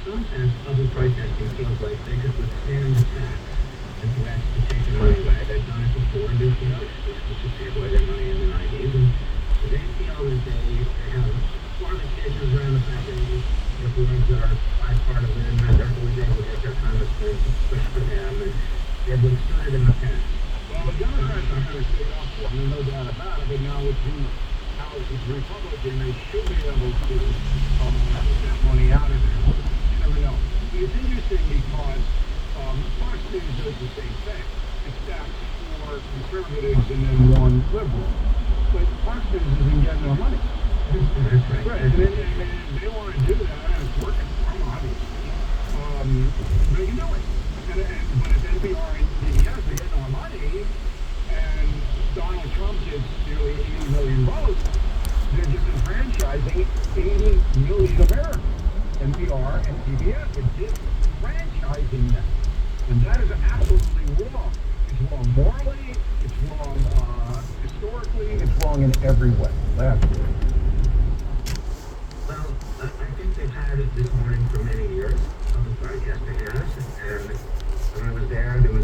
sometimes public protesting feels like they could withstand attack and threats to take their money away. They've done it before and do others to take away their money in the 90s. And they feel that they have qualifications around the fact that the boards are bipartisan and they're always able to get their congressmen to push for them. And they've withstood it in the past. Well, the Democrats are going to stay up for them, no doubt about it. But now with the House is Republican, they should be able to get money out of there. You never know. It's interesting because Fox News does the same thing, except for conservatives and then one liberal. But Fox News isn't getting no money. That's right. Right. And they want to do that, and it's working for them, obviously. They can do it. But if NPR and CBS are getting our money, and Donald Trump gets nearly 80 million votes, they're disenfranchising 80 million Americans. NPR and CBS are disenfranchising them. And that is absolutely wrong. It's wrong morally, it's wrong historically, it's wrong in every way.